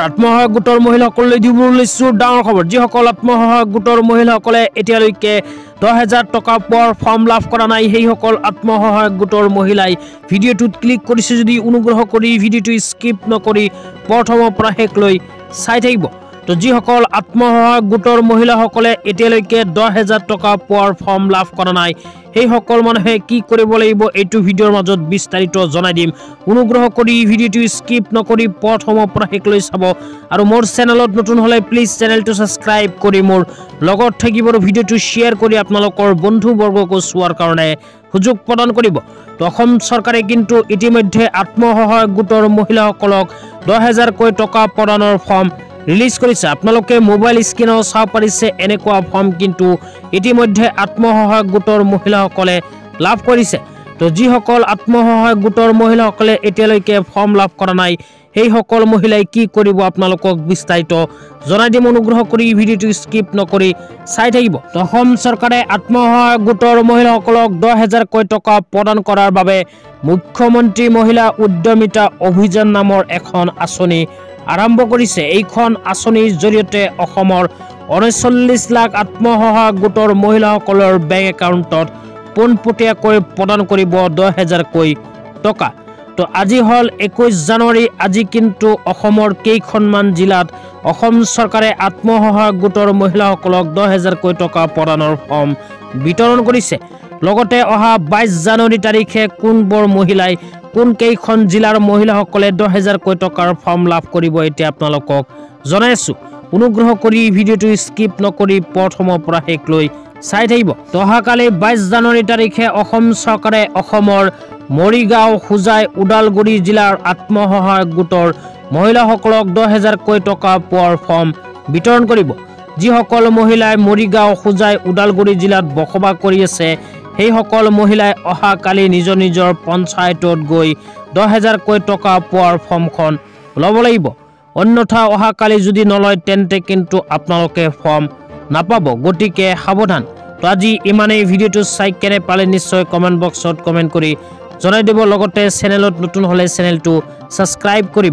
আত্মসহায়ক গোটৰ মহিলাসকললৈ দিবলৈ লৈছো ডাঙৰ খবৰ। যিসকল আত্মসহায়ক গোটৰ মহিলাসকলে এতিয়ালৈকে 10,000 টকা পোৱাৰ ফৰ্ম লাভ কৰা নাই, সেইসকল আত্মসহায়ক গোটৰ মহিলাই ভিডিঅ'টোত ক্লিক কৰিছে যদি অনুগ্ৰহ কৰি ভিডিঅ'টো স্কিপ নকৰি প্ৰথমৰ পৰা শেষলৈ চাই থাকিব। তো যিসকল আত্মসহায়ক গোটৰ মহিলাসকলে এতিয়ালৈকে 10,000 টকা পোৱাৰ ফৰ্ম লাভ কৰা নাই, সেইসকল মানুহে কি কৰিব লাগিব এইটো ভিডিঅ'ৰ মাজত বিস্তাৰিত জনাই দিম। অনুগ্ৰহ কৰি ভিডিঅ'টো স্কিপ নকৰি প্ৰথমৰ পৰা শেষলৈ চাব আৰু মোৰ চেনেলত নতুন হ'লে প্লিজ চেনেলটো ছাবস্ক্ৰাইব কৰি মোৰ লগত থাকিব আৰু ভিডিঅ'টো শ্বেয়াৰ কৰি আপোনালোকৰ বন্ধুবৰ্গকো চোৱাৰ কাৰণে সুযোগ প্ৰদান কৰিব। তো অসম চৰকাৰে কিন্তু ইতিমধ্যে আত্মসহায়ক গোটৰ মহিলাসকলক 10,000কৈ টকা প্ৰদানৰ ফৰ্ম ৰিলিজ কৰিছে। আপোনালোকে মোবাইল স্ক্ৰীনত চাব পাৰিছে এনেকুৱা ফৰ্ম কিন্তু ইতিমধ্যে আত্মসহায়ক গোটৰ মহিলাসকলে লাভ কৰিছে। তো যিসকল আত্মসহায়ক গোটৰ মহিলাসকলে এতিয়ালৈকে ফৰ্ম লাভ কৰা নাই, সেইসকল মহিলাই কি কৰিব আপোনালোকক বিস্তাৰিত জনাই দিম। অনুগ্ৰহ কৰি ভিডিঅ'টো স্কিপ নকৰি চাই থাকিব। তো অসম চৰকাৰে আত্মসহায়ক গোটৰ মহিলাসকলক 10,000কৈ টকা প্ৰদান কৰাৰ বাবে মুখ্যমন্ত্ৰী মহিলা উদ্যমিতা অভিযান নামৰ এখন আঁচনি আৰম্ভ কৰিছে। এইখন আঁচনিৰ জৰিয়তে অসমৰ 39 লাখ আত্মসহায়ক গোটৰ মহিলাসকলৰ বেংক একাউণ্টত পোনপটীয়াকৈ প্ৰদান কৰিব 10,000কৈ টকা। তো আজি হ'ল 21 জানুৱাৰী। আজি কিন্তু অসমৰ কেইখনমান জিলাত অসম চৰকাৰে আত্মসহায়ক গোটৰ মহিলাসকলক 10,000কৈ টকা প্ৰদানৰ ফৰ্ম বিতৰণ কৰিছে। লগতে অহা 22 জানুৱাৰী তাৰিখে কোনবোৰ মহিলাই কোন কেইখন জিলাৰ মহিলাসকলে 10,000কৈ টকাৰ ফৰ্ম লাভ কৰিব এতিয়া আপোনালোকক জনাইছো। অনুগ্ৰহ কৰি ভিডিঅ'টো স্কিপ নকৰি প্ৰথমৰ পৰা শেষলৈ চাই থাকিব। তো অহাকালি 22 জানুৱাৰী তাৰিখে অসম চৰকাৰে অসমৰ মৰিগাঁও, হোজাই, ওদালগুৰি জিলাৰ আত্মসহায়ক গোটৰ মহিলাসকলক 10,000কৈ টকা পোৱাৰ ফৰ্ম বিতৰণ কৰিব। যিসকল মহিলাই মৰিগাঁও, হোজাই, ওদালগুৰি জিলাত বসবাস কৰি আছে, সেইসকল মহিলাই অহাকালি নিজৰ নিজৰ পঞ্চায়তত গৈ 10,000কৈ টকা পোৱাৰ ফৰ্মখন ল'ব লাগিব। অন্যথা অহাকালি যদি নলয় তেন্তে কিন্তু আপোনালোকে ফৰ্ম নাপাব, গতিকে সাৱধান। তো আজি ইমানেই। ভিডিঅ'টো চাই কেনে পালে নিশ্চয় কমেণ্ট বক্সত কমেণ্ট কৰি জনাই দিব। লগতে চেনেলত নতুন হ'লে চেনেলটো ছাবস্ক্ৰাইব কৰিব।